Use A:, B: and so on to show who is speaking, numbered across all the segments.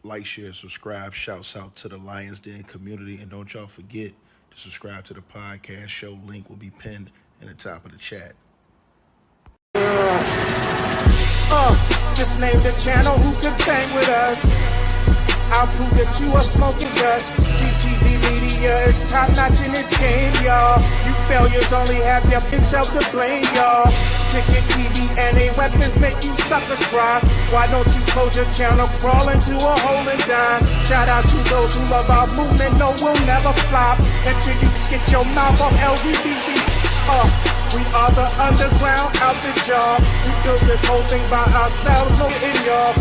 A: Like, share, subscribe. Shouts out to the Lions Den community. And don't y'all forget to subscribe to the podcast show. Link will be pinned in the top of the chat.
B: Just name the channel who could bang with us. I'll prove that you are smoking dust. GTV Media is top notch in this game, y'all. You failures only have yourself to blame, y'all. Ticket TV and a weapons make you suckers cry. Why don't you close your channel, crawl into a hole and die? Shout out to those who love our movement, no, we'll never flop until you get your mouth off LGBT. We are the underground out the job. We built this whole thing by ourselves, no in y'all.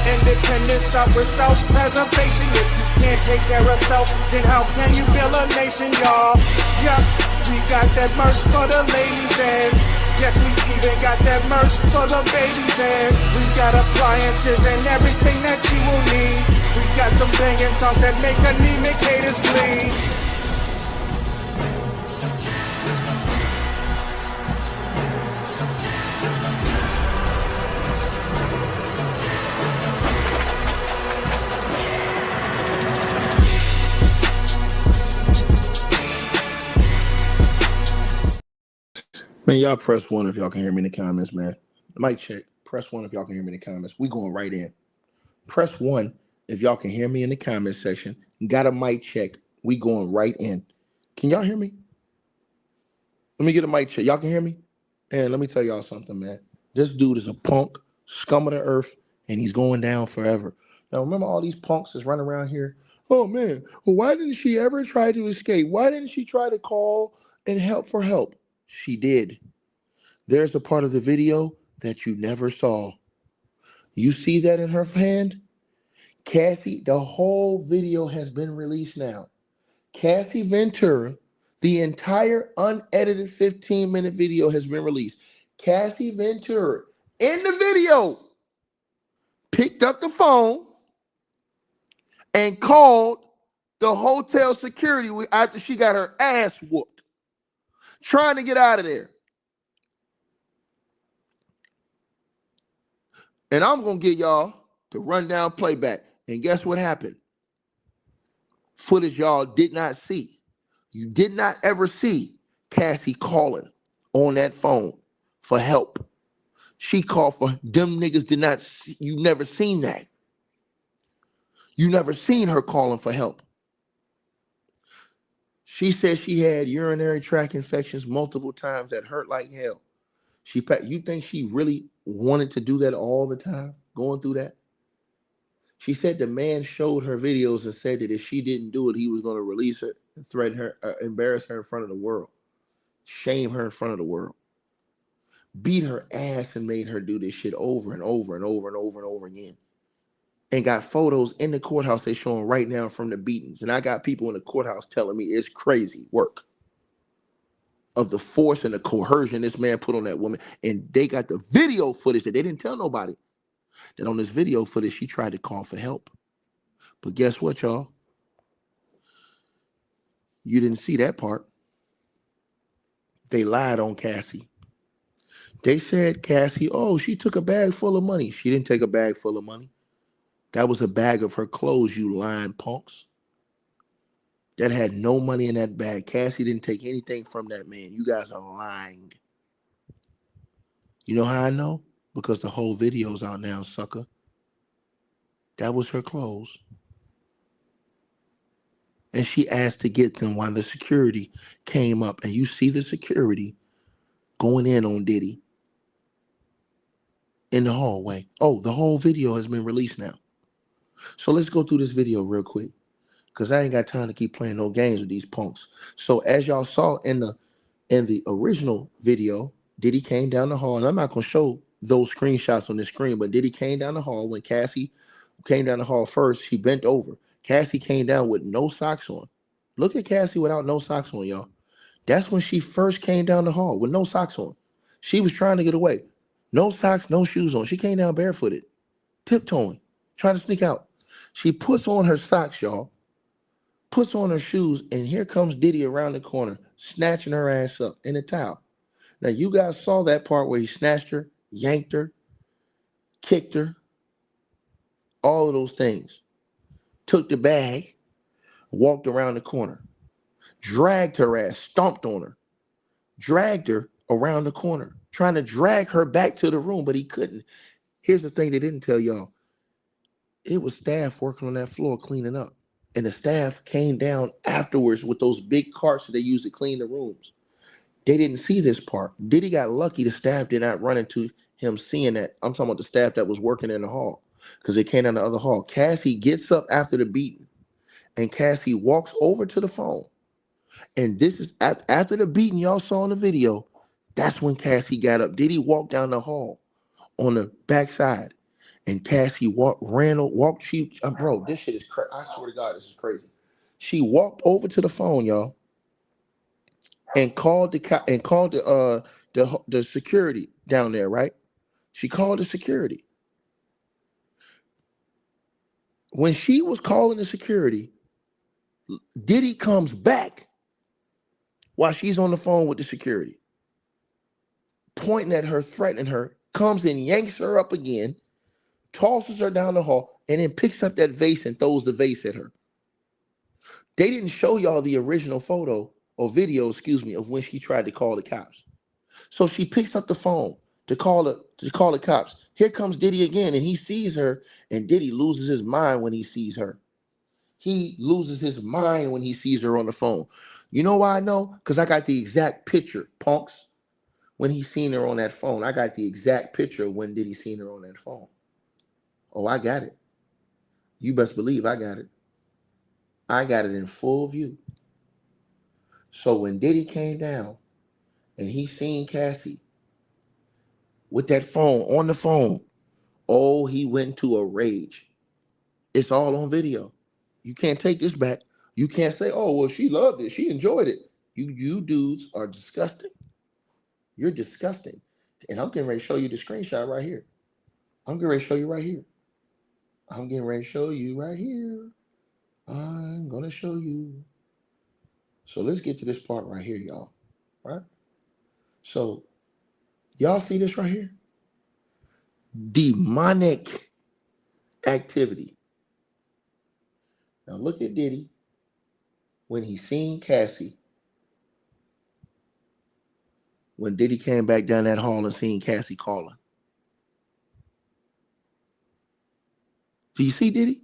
B: Independence start with self-preservation. If you can't take care of self, then how can you build a nation, y'all? Yup, we got that merch for the ladies and yes, we even got that merch for the babies and we got appliances and everything that you will need. We got some banging songs that make anemic haters bleed.
A: Man, y'all press one if y'all can hear me in the comments, man. Mic check. Press one if y'all can hear me in the comments. We going right in. Press one if y'all can hear me in the comments section. Got a mic check. We going right in. Can y'all hear me? Let me get a mic check. Y'all can hear me? And let me tell y'all something, man. This dude is a punk, scum of the earth, and he's going down forever. Now, remember all these punks that's running around here? Oh, man, well, why didn't she ever try to escape? Why didn't she try to call and help for help? She did. There's a part of the video that you never saw. You see that in her hand? Cassie, the whole video has been released now. Cassie Ventura, the entire unedited 15-minute video has been released. Cassie Ventura, in the video, picked up the phone and called the hotel security after she got her ass whooped, trying to get out of there. And I'm going to get y'all the rundown playback. And guess what happened? Footage y'all did not see. You did not ever see Cassie calling on that phone for help. She called for them niggas did not see, you never seen that. You never seen her calling for help. She said she had urinary tract infections multiple times that hurt like hell. You think she really wanted to do that all the time, going through that? She said the man showed her videos and said that if she didn't do it, he was going to release her, threaten her, embarrass her in front of the world, shame her in front of the world, beat her ass and made her do this shit over and over and over and over and over again. And got photos in the courthouse they showing right now from the beatings. And I got people in the courthouse telling me it's crazy work of the force and the coercion this man put on that woman. And they got the video footage that they didn't tell nobody. That on this video footage, she tried to call for help. But guess what, y'all? You didn't see that part. They lied on Cassie. They said, Cassie, oh, she took a bag full of money. She didn't take a bag full of money. That was a bag of her clothes, you lying punks. That had no money in that bag. Cassie didn't take anything from that man. You guys are lying. You know how I know? Because the whole video's out now, sucker. That was her clothes. And she asked to get them while the security came up. And you see the security going in on Diddy in the hallway. Oh, the whole video has been released now. So let's go through this video real quick, because I ain't got time to keep playing no games with these punks. So as y'all saw in the original video, Diddy came down the hall, and I'm not going to show those screenshots on the screen, but Diddy came down the hall. When Cassie came down the hall first, she bent over. Cassie came down with no socks on. Look at Cassie without no socks on, y'all. That's when she first came down the hall with no socks on. She was trying to get away. No socks, no shoes on. She came down barefooted, tiptoeing, trying to sneak out. She puts on her socks, y'all, puts on her shoes, and here comes Diddy around the corner, snatching her ass up in a towel. Now, you guys saw that part where he snatched her, yanked her, kicked her, all of those things. took the bag, walked around the corner, dragged her ass, stomped on her, dragged her around the corner, trying to drag her back to the room, but he couldn't. Here's the thing they didn't tell y'all. It was staff working on that floor cleaning up. And the staff came down afterwards with those big carts that they used to clean the rooms. They didn't see this part. Diddy got lucky the staff did not run into him seeing that. I'm talking about the staff that was working in the hall because they came down the other hall. Cassie gets up after the beating and Cassie walks over to the phone. And this is after the beating y'all saw in the video. That's when Cassie got up. Diddy walked down the hall on the backside. And Cassie walked. Bro, this shit is crazy. I swear to God, this is crazy. She walked over to the phone, y'all, and called the security down there, right? She called the security. When she was calling the security, Diddy comes back while she's on the phone with the security, pointing at her, threatening her, comes and yanks her up again, tosses her down the hall, and then picks up that vase and throws the vase at her. They didn't show y'all the original photo or video, of when she tried to call the cops. So she picks up the phone to call the cops. Here comes Diddy again, and he sees her, and Diddy loses his mind when he sees her. He loses his mind when he sees her on the phone. You know why I know? Because I got the exact picture, punks. When he seen her on that phone, I got the exact picture of when Diddy seen her on that phone. Oh, I got it. You best believe I got it. I got it in full view. So when Diddy came down and he seen Cassie with that phone, on the phone, oh, he went into a rage. It's all on video. You can't take this back. You can't say, oh, well, she loved it. She enjoyed it. You dudes are disgusting. You're disgusting. And I'm getting ready to show you the screenshot right here. I'm getting ready to show you right here. I'm getting ready to show you right here. I'm going to show you. So let's get to this part right here, y'all. Right? So y'all see this right here? Demonic activity. Now look at Diddy when he seen Cassie. When Diddy came back down that hall and seen Cassie calling. Do you see Diddy?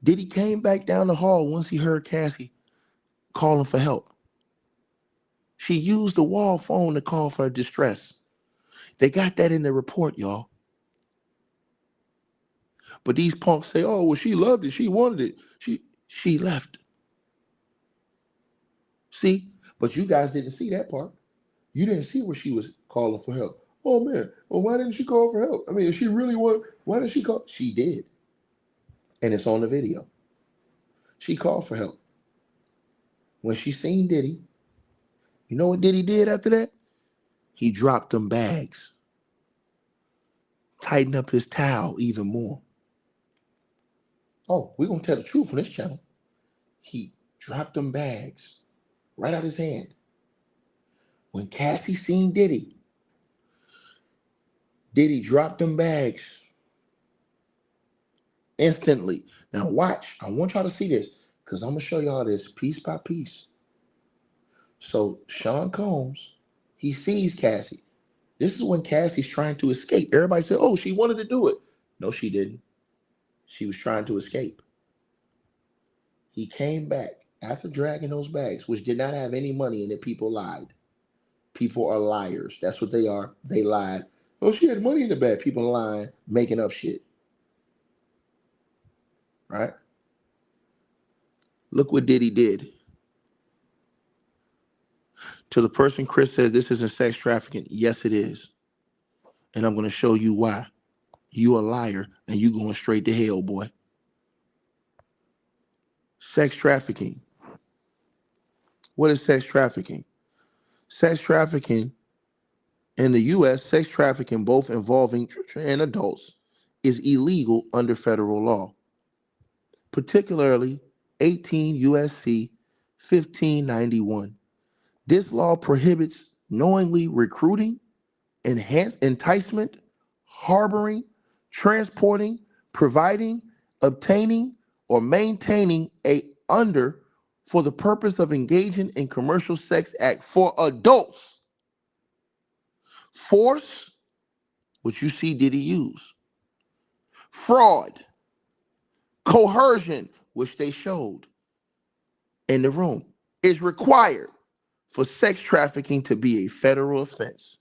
A: Diddy came back down the hall once he heard Cassie calling for help. She used the wall phone to call for distress. They got that in the report, y'all. But these punks say, oh, well, she loved it. She wanted it. She left. See? But you guys didn't see that part. You didn't see where she was calling for help. Oh, man. Well, why didn't she call for help? I mean, if she really wanted, why didn't she call? She did. And it's on the video. She called for help. When she seen Diddy, you know what Diddy did after that? He dropped them bags. Tightened up his towel even more. Oh, we're going to tell the truth on this channel. He dropped them bags right out his hand. When Cassie seen Diddy, Diddy dropped them bags instantly. Now watch. I want y'all to see this because I'm going to show y'all this piece by piece. So Sean Combs, he sees Cassie. This is when Cassie's trying to escape. Everybody said, oh, she wanted to do it. No, she didn't. She was trying to escape. He came back after dragging those bags, which did not have any money in it. People lied. People are liars. That's what they are. They lied. Oh, she had money in the bag. People lying, making up shit. Right? Look what Diddy did. To the person Chris says this isn't sex trafficking. Yes, it is. And I'm going to show you why. You a liar and you going straight to hell, boy. Sex trafficking. What is sex trafficking? Sex trafficking in the U.S., sex trafficking both involving children and adults is illegal under federal law, particularly 18 U.S.C. 1591. This law prohibits knowingly recruiting, enticement, harboring, transporting, providing, obtaining, or maintaining a under for the purpose of engaging in commercial sex act for adults. Force, which you see Diddy use. Fraud, coercion, which they showed in the room, is required for sex trafficking to be a federal offense.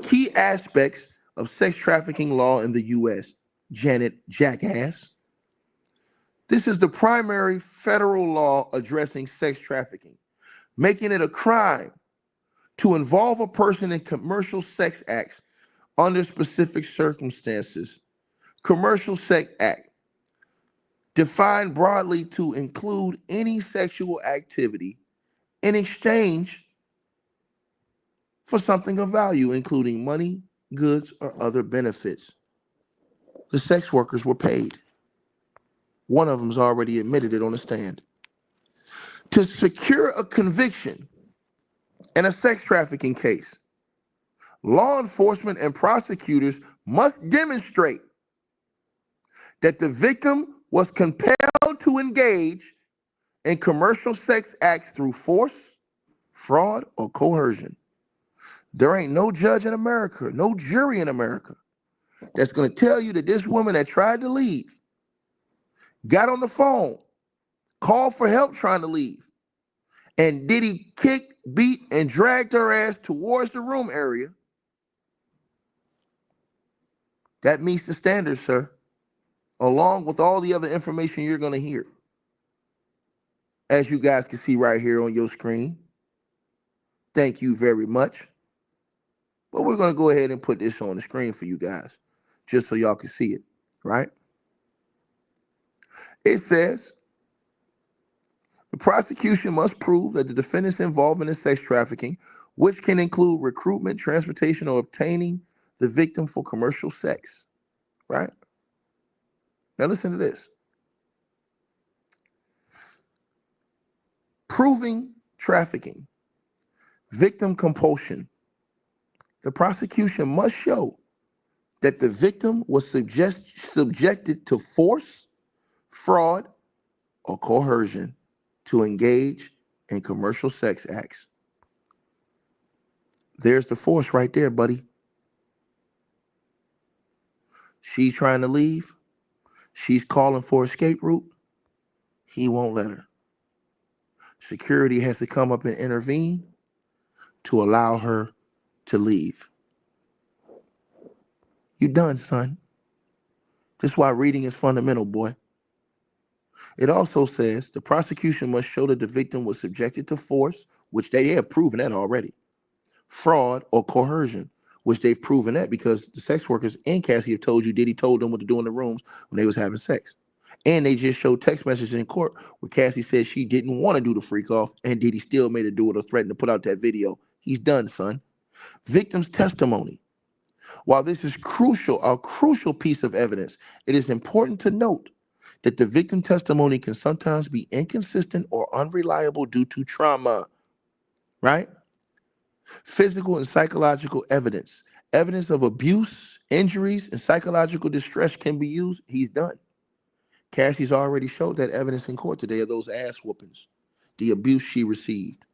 A: Key aspects of sex trafficking law in the U.S. Janet Jackass. This is the primary federal law addressing sex trafficking, making it a crime to involve a person in commercial sex acts under specific circumstances. Commercial Sex Act, defined broadly to include any sexual activity in exchange for something of value, including money, goods, or other benefits. The sex workers were paid. One of them's already admitted it on the stand. To secure a conviction in a sex trafficking case, law enforcement and prosecutors must demonstrate that the victim was compelled to engage in commercial sex acts through force, fraud, or coercion. There ain't no judge in America, no jury in America that's going to tell you that this woman that tried to leave, got on the phone, called for help trying to leave, and Diddy kicked, beat, and dragged her ass towards the room area. That meets the standards, sir, along with all the other information you're going to hear. As you guys can see right here on your screen. Thank you very much. But we're going to go ahead and put this on the screen for you guys, just so y'all can see it, right? It says, the prosecution must prove that the defendant's involvement in sex trafficking, which can include recruitment, transportation, or obtaining the victim for commercial sex, right? Now listen to this. Proving trafficking, victim compulsion. The prosecution must show that the victim was subjected to force, fraud, or coercion to engage in commercial sex acts. There's the force right there, buddy. She's trying to leave. She's calling for escape route. He won't let her. Security has to come up and intervene to allow her to leave. You done, son. This is why reading is fundamental, boy. It also says the prosecution must show that the victim was subjected to force, which they have proven that already, fraud, or coercion, which they've proven that because the sex workers and Cassie have told you Diddy told them what to do in the rooms when they was having sex. And they just showed text messages in court where Cassie said she didn't want to do the freak off and Diddy still made her do it or threatened to put out that video. He's done, son. Victim's testimony. While this is a crucial piece of evidence, it is important to note that the victim testimony can sometimes be inconsistent or unreliable due to trauma, right? Physical and psychological evidence. Evidence of abuse, injuries, and psychological distress can be used. He's done. Cassie's already showed that evidence in court today of those ass whoopings, the abuse she received,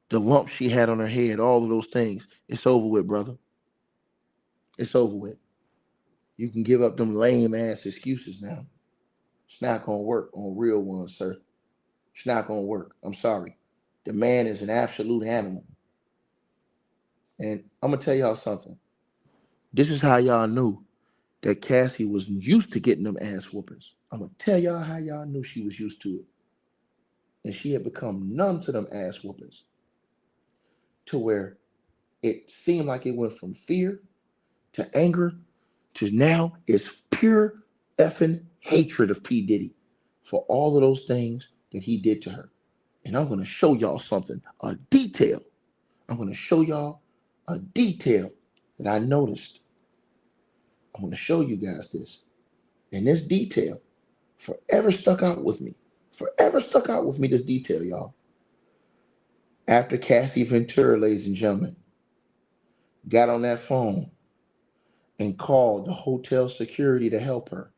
A: the lump she had on her head, all of those things. It's over with, brother. It's over with. You can give up them lame ass excuses now. It's not going to work on real ones, sir. It's not going to work. I'm sorry. The man is an absolute animal. And I'm going to tell y'all something. This is how y'all knew that Cassie was used to getting them ass whoopings. I'm going to tell y'all how y'all knew she was used to it. And she had become numb to them ass whoopings to where it seemed like it went from fear to anger to now it's pure effing hatred of P. Diddy for all of those things that he did to her. And I'm going to show y'all something, a detail. I'm going to show y'all a detail that I noticed. I'm going to show you guys this. And this detail forever stuck out with me. Forever stuck out with me, this detail, y'all. After Cassie Ventura, ladies and gentlemen, got on that phone and called the hotel security to help her,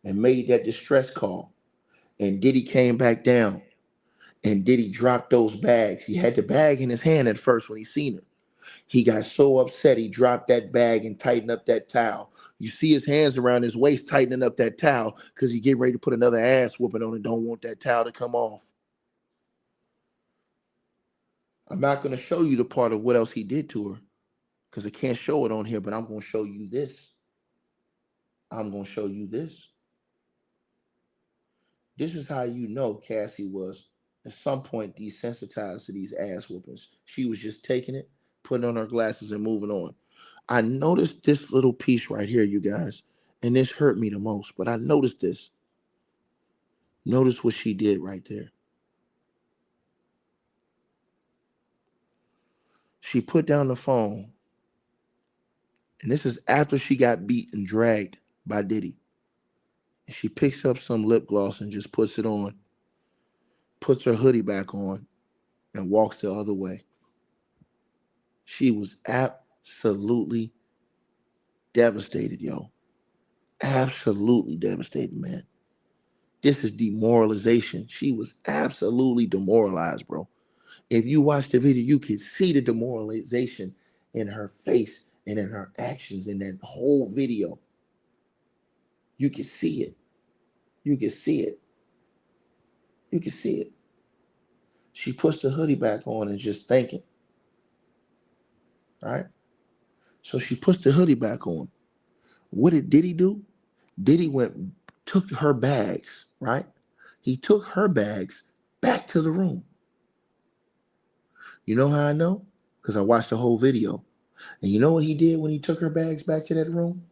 A: and made that distress call. And Diddy came back down, and Diddy dropped those bags. He had the bag in his hand at first when he seen it. He got so upset he dropped that bag and tightened up that towel. You see his hands around his waist tightening up that towel because he getting ready to put another ass whooping on and don't want that towel to come off. I'm not going to show you the part of what else he did to her because I can't show it on here, but I'm going to show you this. I'm going to show you this. This is how you know Cassie was at some point desensitized to these ass whoopings. She was just taking it, putting on her glasses and moving on. I noticed this little piece right here, you guys, and this hurt me the most, but I noticed this. Notice what she did right there. She put down the phone, and this is after she got beat and dragged by Diddy. And she picks up some lip gloss and just puts it on, puts her hoodie back on, and walks the other way. She was absolutely devastated, yo. Absolutely devastated, man. This is demoralization. She was absolutely demoralized, bro. If you watch the video, you can see the demoralization in her face and in her actions in that whole video. You can see it. You can see it. You can see it. She puts the hoodie back on and just thinking. Right? So she puts the hoodie back on. What did Diddy do? Diddy took her bags, right? He took her bags back to the room. You know how I know? Because I watched the whole video. And you know what he did when he took her bags back to that room?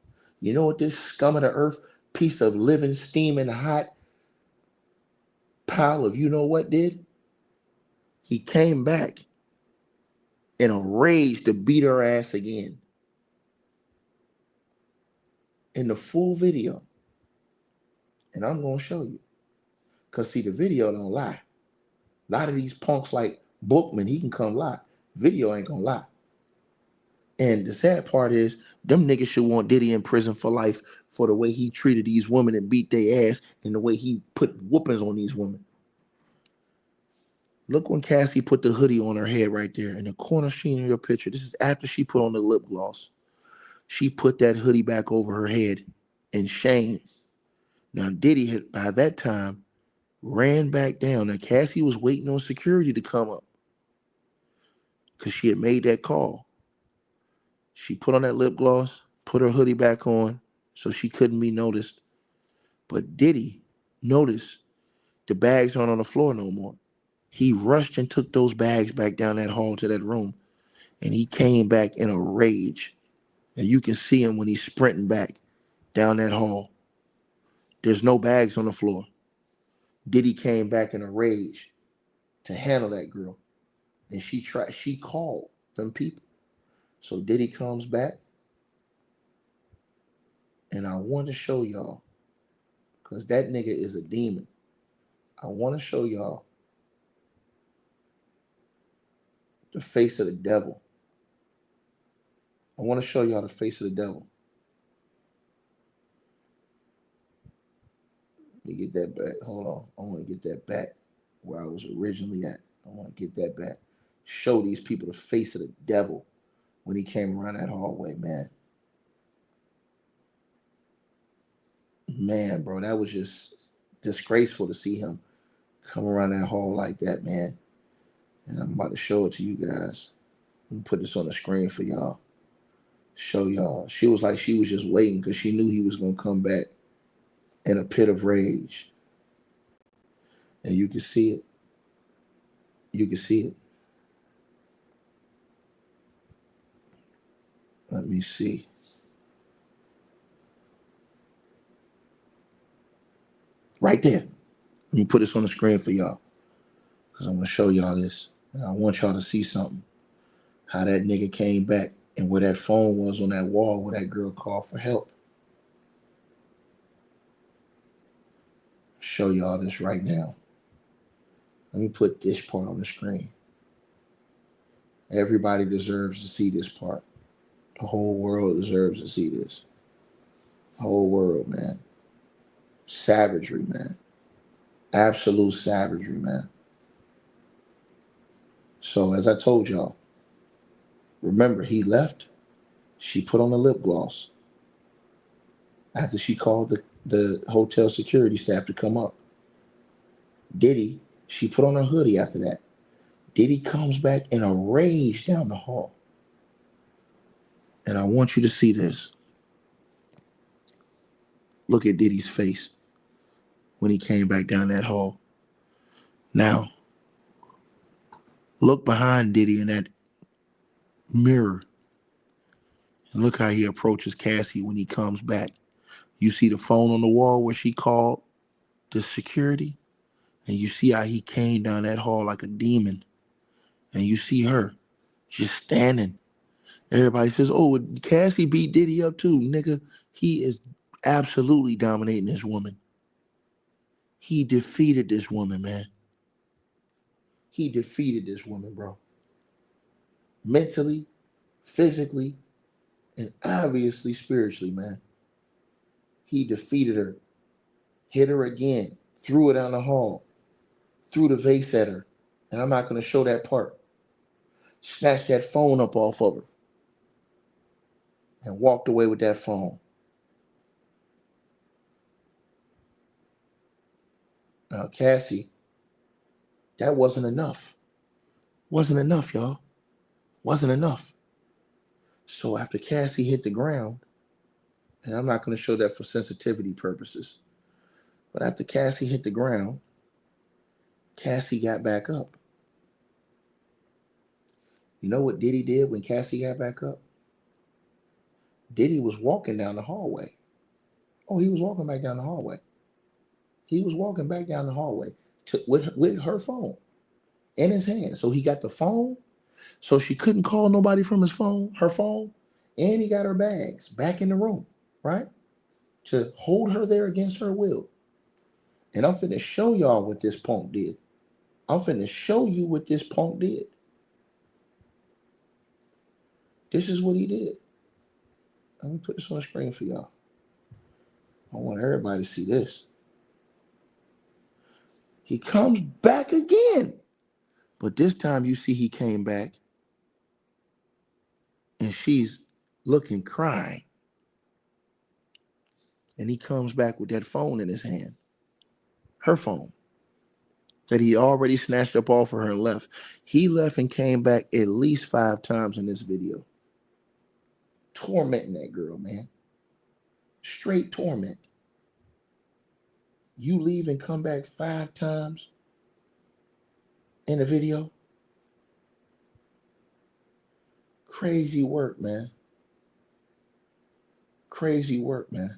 A: You know what this scum of the earth piece of living, steaming, hot pile of you know what did? He came back in a rage to beat her ass again. In the full video. And I'm going to show you. Because see, the video don't lie. A lot of these punks like Bookman, he can come lie. Video ain't going to lie. And the sad part is, them niggas should want Diddy in prison for life for the way he treated these women and beat their ass and the way he put whoopings on these women. Look when Cassie put the hoodie on her head right there in the corner scene of your picture. This is after she put on the lip gloss. She put that hoodie back over her head in shame. Now Diddy had, by that time, ran back down. Now Cassie was waiting on security to come up because she had made that call. She put on that lip gloss, put her hoodie back on so she couldn't be noticed. But Diddy noticed the bags aren't on the floor no more. He rushed and took those bags back down that hall to that room. And he came back in a rage. And you can see him when he's sprinting back down that hall. There's no bags on the floor. Diddy came back in a rage to handle that girl. And she called them people. So Diddy comes back. And I want to show y'all, because that nigga is a demon. I want to show y'all the face of the devil. I want to show y'all the face of the devil. Let me get that back. Hold on. I want to get that back where I was originally at. I want to get that back. Show these people the face of the devil when he came around that hallway, man. Man, bro, that was just disgraceful to see him come around that hall like that, man. And I'm about to show it to you guys. Let me put this on the screen for y'all. Show y'all. She was like she was just waiting because she knew he was going to come back in a pit of rage. And you can see it. You can see it. Let me see. Right there. Let me put this on the screen for y'all. Because I'm going to show y'all this. And I want y'all to see something. How that nigga came back and where that phone was on that wall where that girl called for help. Show y'all this right now. Let me put this part on the screen. Everybody deserves to see this part. The whole world deserves to see this. The whole world, man. Savagery, man. Absolute savagery, man. So as I told y'all, remember he left. She put on a lip gloss after she called the hotel security staff to come up. Diddy, she put on a hoodie after that. Diddy comes back in a rage down the hall. And I want you to see this. Look at Diddy's face when he came back down that hall. Now, look behind Diddy in that mirror and look how he approaches Cassie when he comes back. You see the phone on the wall where she called the security, and you see how he came down that hall like a demon. And you see her just standing. Everybody says, oh, Cassie beat Diddy up too. Nigga, he is absolutely dominating this woman. He defeated this woman, man. He defeated this woman, bro. Mentally, physically, and obviously spiritually, man. He defeated her. Hit her again. Threw her down the hall. Threw the vase at her. And I'm not going to show that part. Snatched that phone up off of her. And walked away with that phone. Now, Cassie, that wasn't enough. Wasn't enough, y'all. Wasn't enough. So after Cassie hit the ground, and I'm not going to show that for sensitivity purposes, but after Cassie hit the ground, Cassie got back up. You know what Diddy did when Cassie got back up? Diddy was walking down the hallway. Oh, he was walking back down the hallway. He was walking back down the hallway with her phone in his hand. So he got the phone, so she couldn't call nobody from her phone, and he got her bags back in the room, right? To hold her there against her will. And I'm finna show y'all what this punk did. I'm finna show you what this punk did. This is what he did. Let me put this on the screen for y'all. I want everybody to see this. He comes back again. But this time you see he came back and she's looking crying. And he comes back with that phone in his hand. Her phone. That he already snatched up off of her and left. He left and came back at least 5 times in this video. Tormenting that girl, man. Straight torment. You leave and come back 5 times in the video. Crazy work, man. Crazy work, man.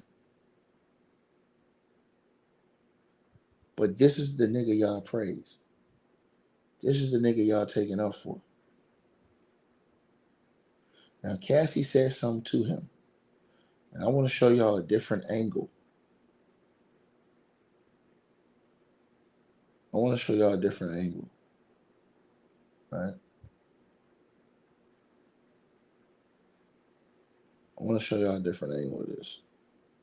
A: But this is the nigga y'all praise. This is the nigga y'all taking up for. Now, Cassie said something to him. And I want to show y'all a different angle. I want to show y'all a different angle. Right? I want to show y'all a different angle of this.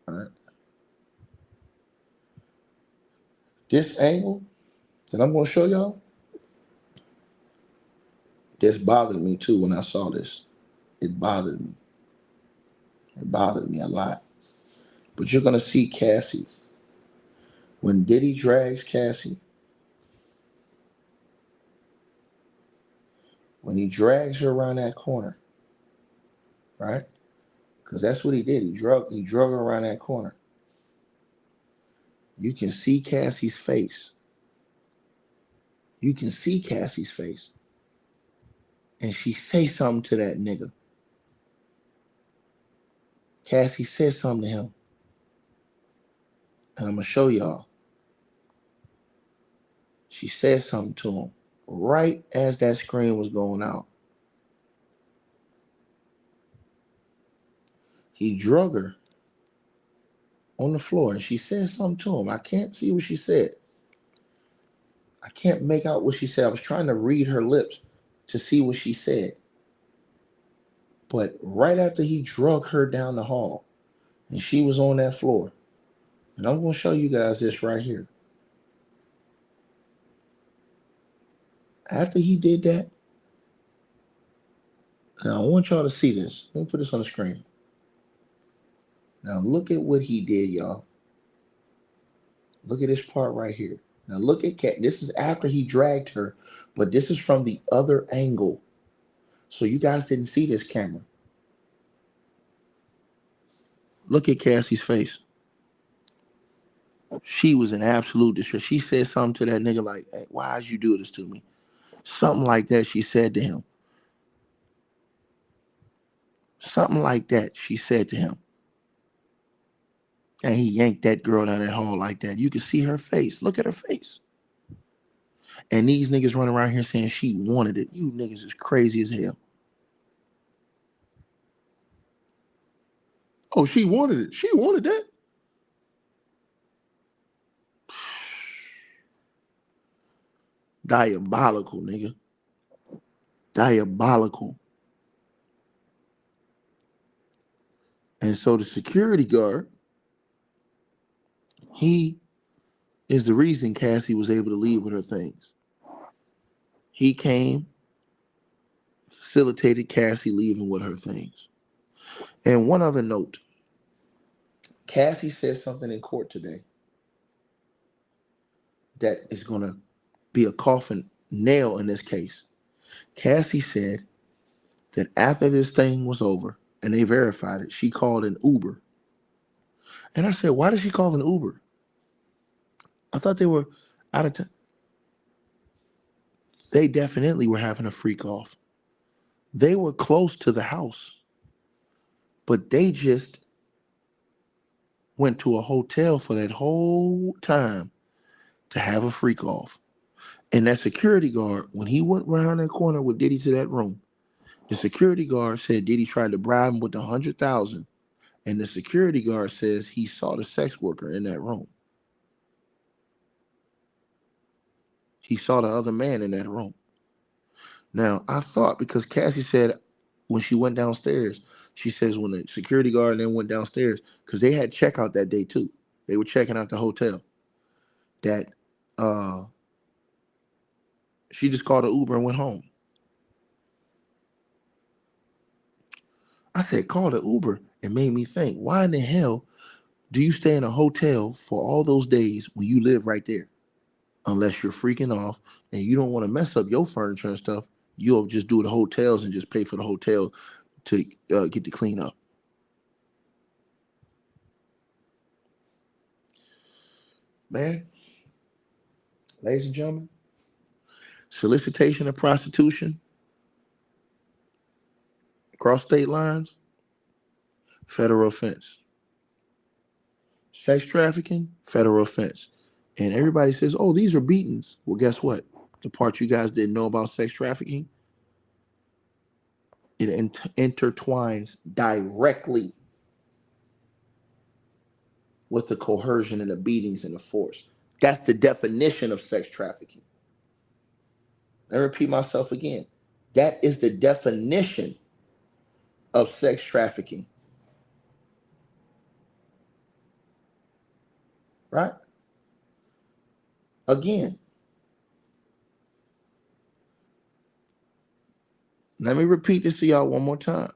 A: All right? This angle that I'm going to show y'all, this bothered me too when I saw this. It bothered me. It bothered me a lot. But you're going to see Cassie. When Diddy drags Cassie, when he drags her around that corner, right? Because that's what he did. He drug her around that corner. You can see Cassie's face. You can see Cassie's face. And she say something to that nigga. Cassie said something to him. And I'm going to show y'all. She said something to him right as that screen was going out. He drug her on the floor and she said something to him. I can't see what she said. I can't make out what she said. I was trying to read her lips to see what she said. But right after he drug her down the hall and she was on that floor, And I'm going to show you guys this right here. After he did that, now I want y'all to see this. Let me put this on the screen. Now look at what he did, y'all. Look at this part right here. Now look at Cat. This is after he dragged her, but this is from the other angle. So you guys didn't see this camera. Look at Cassie's face. She was in absolute distress. She said something to that nigga like, hey, why'd you do this to me? Something like that she said to him. Something like that she said to him. And he yanked that girl down that hall like that. You could see her face. Look at her face. And these niggas running around here saying she wanted it. You niggas is crazy as hell. Oh, she wanted it. She wanted that. Diabolical, nigga. Diabolical. And so the security guard, he is the reason Cassie was able to leave with her things. He came, facilitated Cassie leaving with her things. And one other note, Cassie said something in court today that is going to be a coffin nail in this case. Cassie said that after this thing was over and they verified it, she called an Uber. And I said, why did she call an Uber? I thought they were out of time. They definitely were having a freak off. They were close to the house, but they just went to a hotel for that whole time to have a freak off. And that security guard, when he went around that corner with Diddy to that room, the security guard said Diddy tried to bribe him with $100,000. And the security guard says he saw the sex worker in that room. He saw the other man in that room. Now, I thought, because Cassie said when she went downstairs, she says when the security guard then went downstairs, because they had checkout that day too. They were checking out the hotel. That she just called an Uber and went home. I said, call the Uber. It made me think, why in the hell do you stay in a hotel for all those days when you live right there? Unless you're freaking off and you don't want to mess up your furniture and stuff, you'll just do the hotels and just pay for the hotel to get the clean up. Man, ladies and gentlemen, solicitation of prostitution across state lines, federal offense. Sex trafficking, federal offense. And everybody says, oh, these are beatings. Well, guess what? The part you guys didn't know about sex trafficking, it intertwines directly with the coercion and the beatings and the force. That's the definition of sex trafficking. Let me repeat myself again. That is the definition of sex trafficking. Right? Again, let me repeat this to y'all one more time.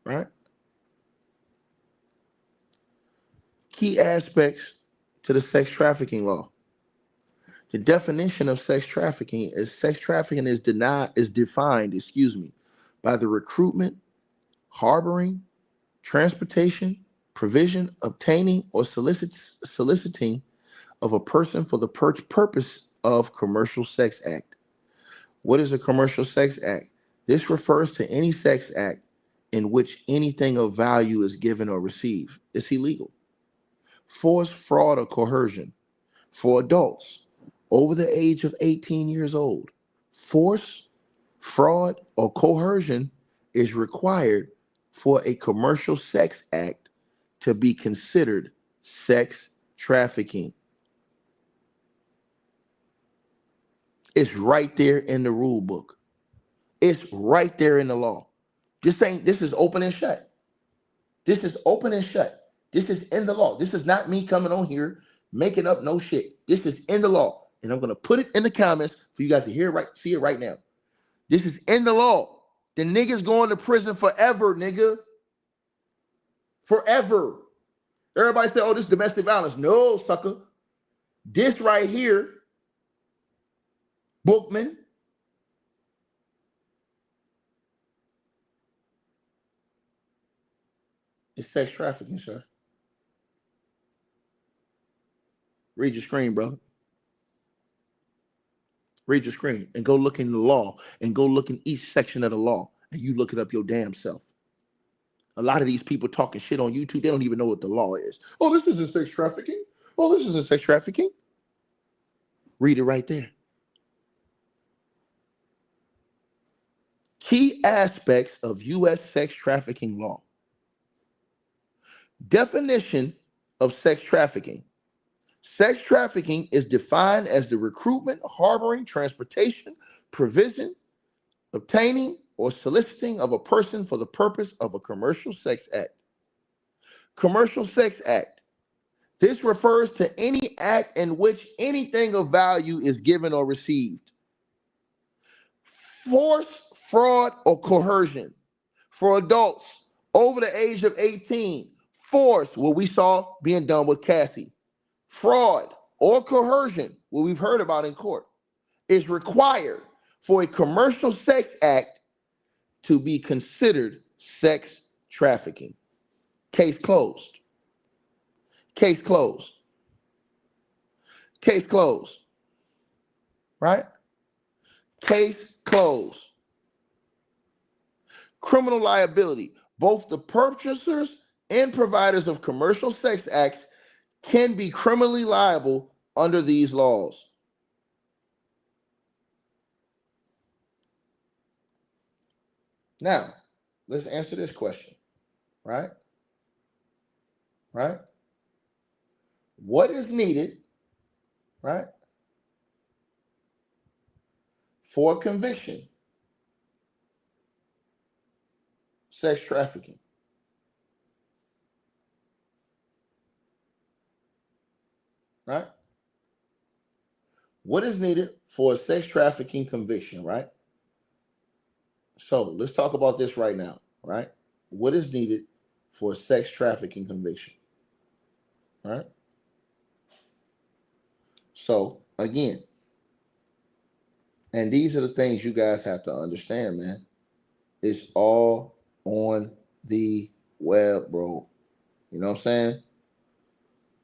A: Right? Key aspects to the sex trafficking law. The definition of sex trafficking is defined, by the recruitment, harboring, transportation, provision, obtaining, or soliciting of a person for the purpose of commercial sex act. What is a commercial sex act? This refers to any sex act in which anything of value is given or received. It's illegal. Force, fraud, or coercion. For adults over the age of 18 years old, force, fraud, or coercion is required for a commercial sex act to be considered sex trafficking. It's right there in the rule book. It's right there in the law. This is open and shut. This is open and shut. This is in the law. This is not me coming on here making up no shit. This is in the law. And I'm going to put it in the comments for you guys to hear right, see it right now. This is in the law. The nigga's going to prison forever, nigga. Forever. Everybody say, oh, this is domestic violence. No, sucker. This right here, Bookman, is sex trafficking, sir. Read your screen, brother. Read your screen and go look in the law and go look in each section of the law and you look it up your damn self. A lot of these people talking shit on YouTube, they don't even know what the law is. Oh, this isn't sex trafficking. Oh, this isn't sex trafficking. Read it right there. Key aspects of U.S. sex trafficking law. Definition of sex trafficking. Sex trafficking is defined as the recruitment, harboring, transportation, provision, obtaining, or soliciting of a person for the purpose of a commercial sex act. Commercial sex act. This refers to any act in which anything of value is given or received. Force, fraud, or coercion. For adults over the age of 18, force, what we saw being done with Cassie. Fraud or coercion, what we've heard about in court, is required for a commercial sex act to be considered sex trafficking. Case closed. Case closed. Case closed. Right? Case closed. Criminal liability. Both the purchasers and providers of commercial sex acts can be criminally liable under these laws. Now, let's answer this question, right? Right? What is needed, right, for conviction? Sex trafficking. Right? What is needed for a sex trafficking conviction, right? So let's talk about this right now, right? What is needed for a sex trafficking conviction, right? So again, and these are the things you guys have to understand, man. It's all on the web, bro. You know what I'm saying?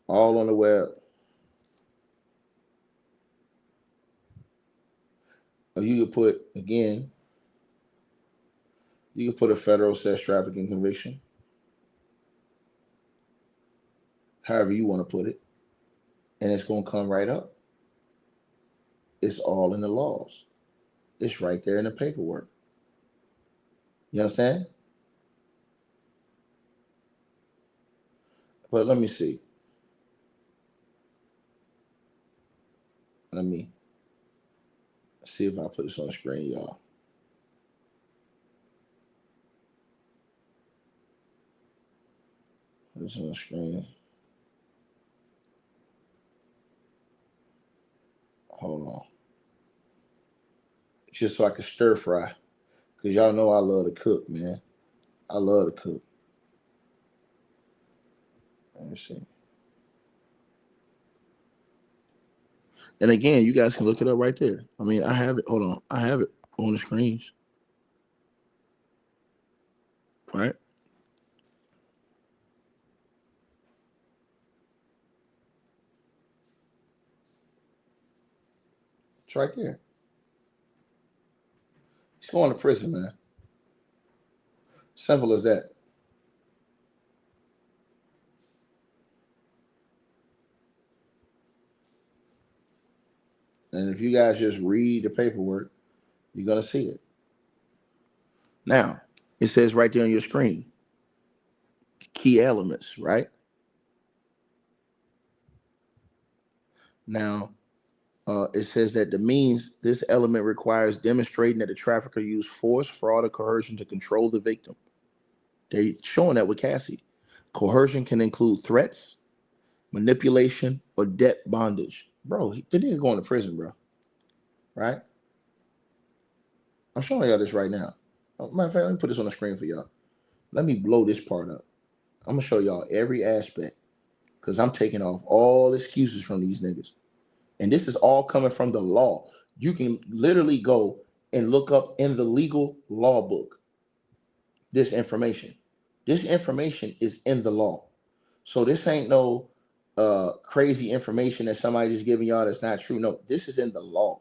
A: All on the web. Or you could put, again, you could put a federal sex trafficking conviction. However you want to put it. And it's going to come right up. It's all in the laws. It's right there in the paperwork. You understand? But let me see. Let me see if I put this on the screen, y'all. Put this on the screen. Hold on. Just so I can stir fry. Because y'all know I love to cook, man. I love to cook. Let me see. And again, you guys can look it up right there. I mean, I have it. Hold on. I have it on the screens. Right? It's right there. He's going to prison, man. Simple as that. And if you guys just read the paperwork, you're going to see it. Now, it says right there on your screen, key elements, right? Now, it says that the means this element requires demonstrating that the trafficker used force, fraud, or coercion to control the victim. They're showing that with Cassie. Coercion can include threats, manipulation, or debt bondage. Bro, the nigga going to prison, bro. Right? I'm showing y'all this right now. Matter of fact, let me put this on the screen for y'all. Let me blow this part up. I'm gonna show y'all every aspect because I'm taking off all excuses from these niggas. And this is all coming from the law. You can literally go and look up in the legal law book this information. This information is in the law. So this ain't no crazy information that somebody just giving y'all that's not true. No, this is in the law.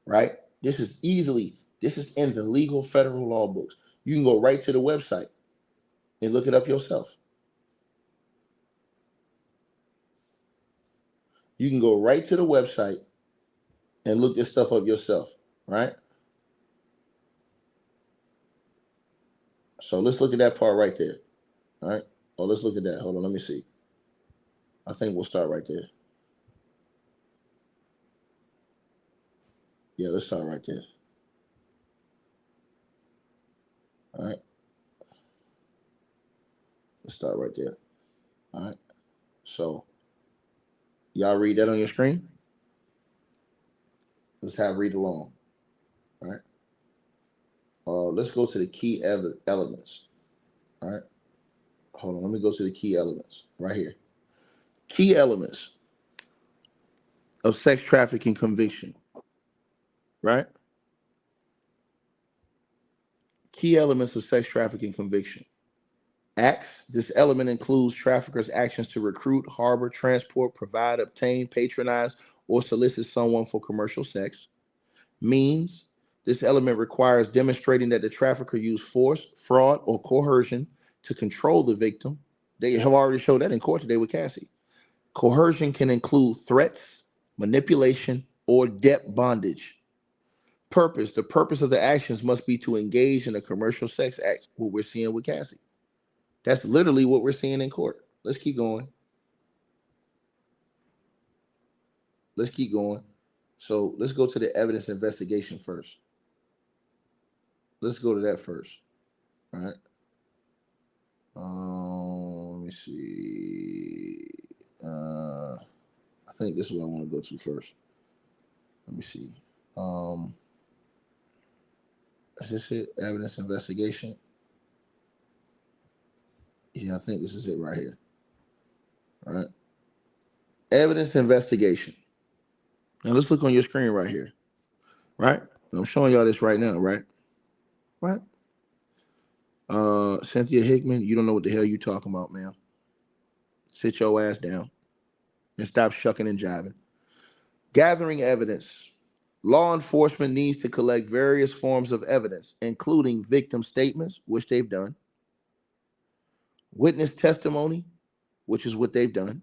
A: Right? This is in the legal federal law books. You can go right to the website and look it up yourself. You can go right to the website and look this stuff up yourself, right? So let's look at that part right there, all right? Oh, let's look at that. Hold on, let me see. I think we'll start right there. Yeah, let's start right there. All right. Let's start right there. All right. So y'all read that on your screen? Let's have read along. All right. Let's go to the key elements. All right. Hold on. Let me go to the key elements right here. Key elements of sex trafficking conviction. Right? Key elements of sex trafficking conviction. Acts. This element includes traffickers' actions to recruit, harbor, transport, provide, obtain, patronize, or solicit someone for commercial sex. Means. This element requires demonstrating that the trafficker used force, fraud, or coercion to control the victim. They have already showed that in court today with Cassie. Coercion can include threats, manipulation, or debt bondage. Purpose. The purpose of the actions must be to engage in a commercial sex act, what we're seeing with Cassie. That's literally what we're seeing in court. Let's keep going. Let's keep going. So let's go to the evidence investigation first. Let's go to that first. All right. Let me see. I think this is what I want to go to first. Let me see. Is this it? Evidence investigation. Yeah, I think this is it right here. All right. Evidence investigation. Now let's look on your screen right here. Right? I'm showing y'all this right now, right? Right? Cynthia Hickman, you don't know what the hell you talking about, ma'am. Sit your ass down and stop shucking and jiving. Gathering evidence. Law enforcement needs to collect various forms of evidence, including victim statements, which they've done, witness testimony, which is what they've done,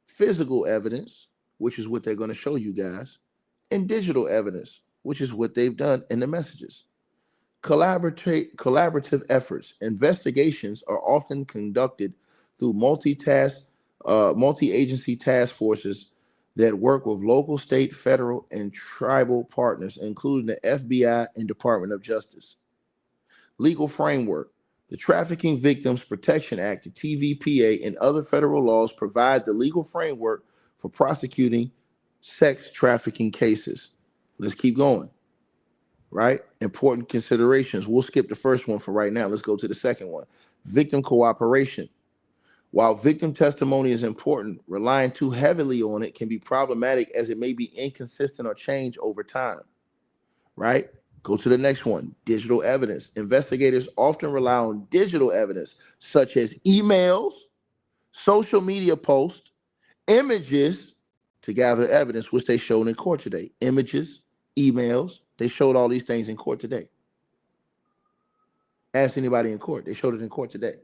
A: physical evidence, which is what they're going to show you guys, and digital evidence, which is what they've done in the messages. Collaborative efforts. Investigations are often conducted through multi-agency task forces that work with local, state, federal, and tribal partners, including the FBI and Department of Justice. Legal framework. The Trafficking Victims Protection Act, the TVPA, and other federal laws provide the legal framework for prosecuting sex trafficking cases. Let's keep going. Right? Important considerations. We'll skip the first one for right now. Let's go to the second one. Victim cooperation. While victim testimony is important, relying too heavily on it can be problematic as it may be inconsistent or change over time. Right? Go to the next one. Digital evidence. Investigators often rely on digital evidence such as emails, social media posts, images to gather evidence, which they showed in court today. Images, emails, they showed all these things in court today. Ask anybody in court. They showed it in court today.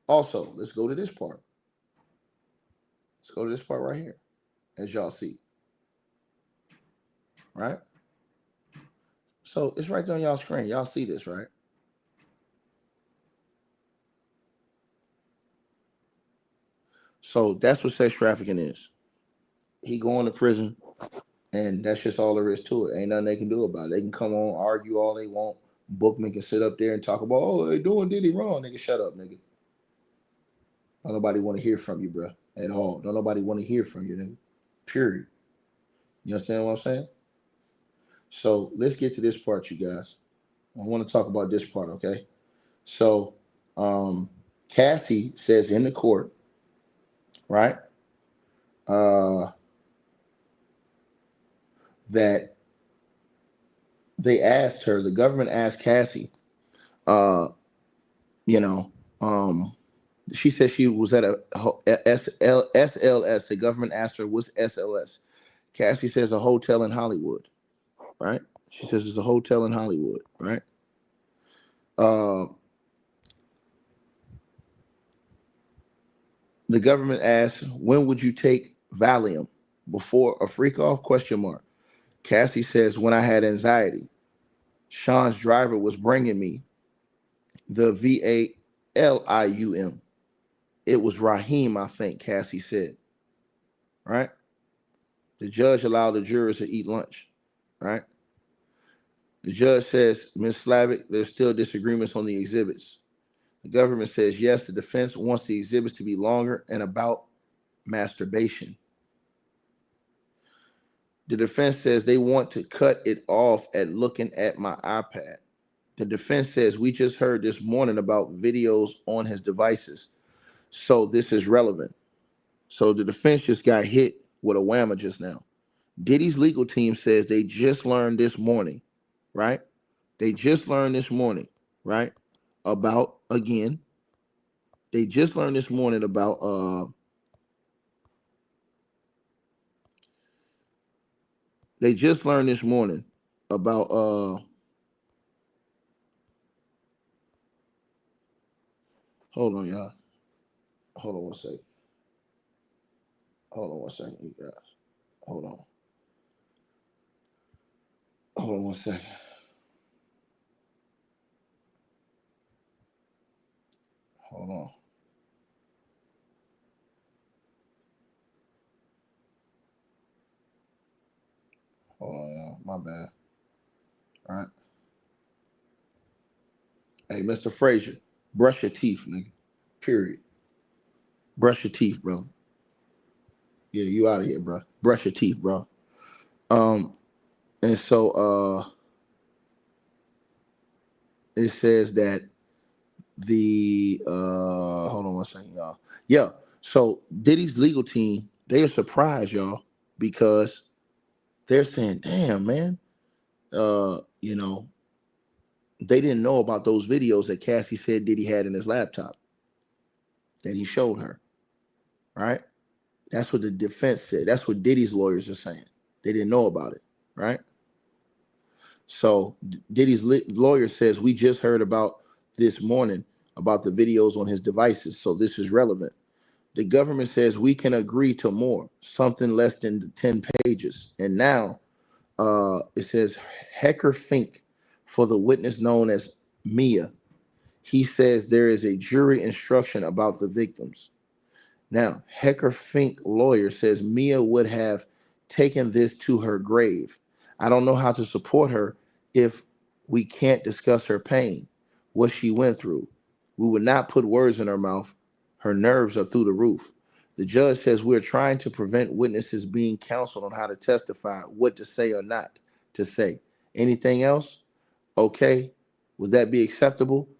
A: Also, let's go to this part. Let's go to this part right here, as y'all see. Right? So it's right there on y'all screen. Y'all see this, right? So that's what sex trafficking is. He going to prison, and that's just all there is to it. Ain't nothing they can do about it. They can come on, argue all they want. Bookman can sit up there and talk about, oh, they doing Diddy wrong. Nigga, shut up, nigga. Don't nobody want to hear from you, bro, at all. Don't nobody want to hear from you, nigga. Period. You understand what I'm saying? So let's get to this part, you guys. I want to talk about this part, okay? So Cassie says in the court, right, that they asked her, the government asked Cassie, you know, she said she was at a SLS. The government asked her, what's SLS? Cassie says a hotel in Hollywood, right? She says it's a hotel in Hollywood, right? The government asked, when would you take Valium? Before a freak off? Question mark. Cassie says, when I had anxiety. Sean's driver was bringing me the Valium. It was Raheem, I think, Cassie said. Right? The judge allowed the jurors to eat lunch. Right? The judge says, Ms. Slavic, there's still disagreements on the exhibits. The government says, yes, the defense wants the exhibits to be longer and about masturbation. The defense says they want to cut it off at looking at my iPad. The defense says we just heard this morning about videos on his devices. So this is relevant. So the defense just got hit with a whammer just now. Diddy's legal team says they just learned this morning, right? They just learned this morning, right? About, again, they just learned this morning about they just learned this morning about hold on, y'all. Hold on one second. Hold on one second, you guys. Hold on. Hold on one second. Hold on. Hold on, y'all. My bad. All right. Hey, Mr. Frazier, brush your teeth, nigga. Period. Brush your teeth, bro. Yeah, you out of here, bro. Brush your teeth, bro. And so it says that the hold on one second, y'all. Yeah. So Diddy's legal team, they are surprised, y'all, because they're saying, damn, man, you know, they didn't know about those videos that Cassie said Diddy had in his laptop that he showed her. Right? That's what the defense said. That's what Diddy's lawyers are saying. They didn't know about it, right? So Diddy's lawyer says, we just heard about this morning about the videos on his devices, so this is relevant. The government says we can agree to more, something less than 10 pages. And now it says Hecker Fink for the witness known as Mia. He says there is a jury instruction about the victims. Now, Hecker Fink lawyer says Mia would have taken this to her grave. I don't know how to support her if we can't discuss her pain, what she went through. We would not put words in her mouth. Her nerves are through the roof. The judge says we're trying to prevent witnesses being counseled on how to testify, what to say or not to say. Anything else? Okay. Would that be acceptable?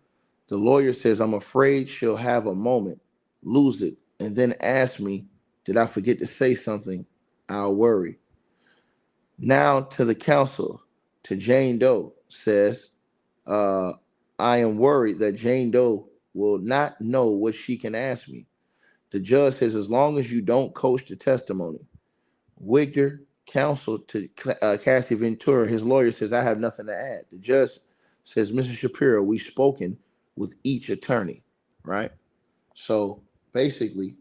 A: The lawyer says, I'm afraid she'll have a moment, lose it, and then ask me, did I forget to say something? I'll worry. Now to the counsel, to Jane Doe, says, I am worried that Jane Doe will not know what she can ask me. The judge says, as long as you don't coach the testimony. Wigger, counsel to Cassie Ventura, his lawyer says, I have nothing to add. The judge says, Mr. Shapiro, we've spoken with each attorney, right? So basically,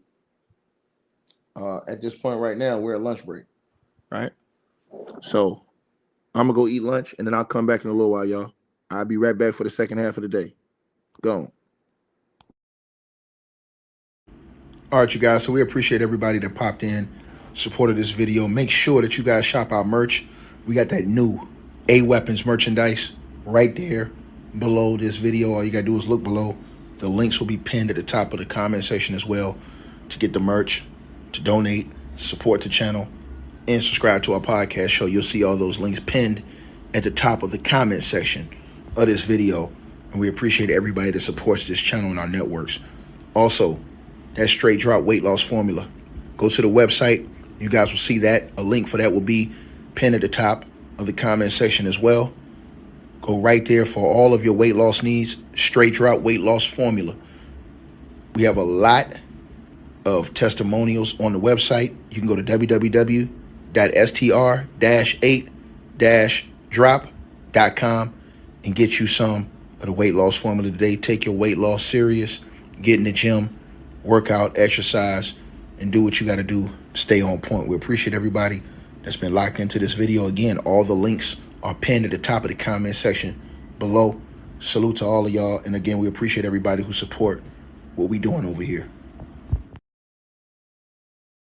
A: at this point right now, we're at lunch break, right? So I'm gonna go eat lunch and then I'll come back in a little while, y'all. I'll be right back for the second half of the day. Go on. All right, you guys. So we appreciate everybody that popped in, supported this video. Make sure that you guys shop our merch. We got that new A Weapons merchandise right there below this video. All you gotta do is look below. The links will be pinned at the top of the comment section as well to get the merch, to donate, support the channel, and subscribe to our podcast show. You'll see all those links pinned at the top of the comment section of this video. And we appreciate everybody that supports this channel and our networks. Also, that straight drop weight loss formula. Go to the website. You guys will see that. A link for that will be pinned at the top of the comment section as well. Go right there for all of your weight loss needs. Straight drop weight loss formula. We have a lot of testimonials on the website. You can go to www.str-8-drop.com and get you some of the weight loss formula today. Take your weight loss serious. Get in the gym, work out, exercise, and do what you got to do. Stay on point. We appreciate everybody that's been locked into this video. Again, all the links are pinned at the top of the comment section below. Salute to all of y'all. And again, we appreciate everybody who support what we doing over here.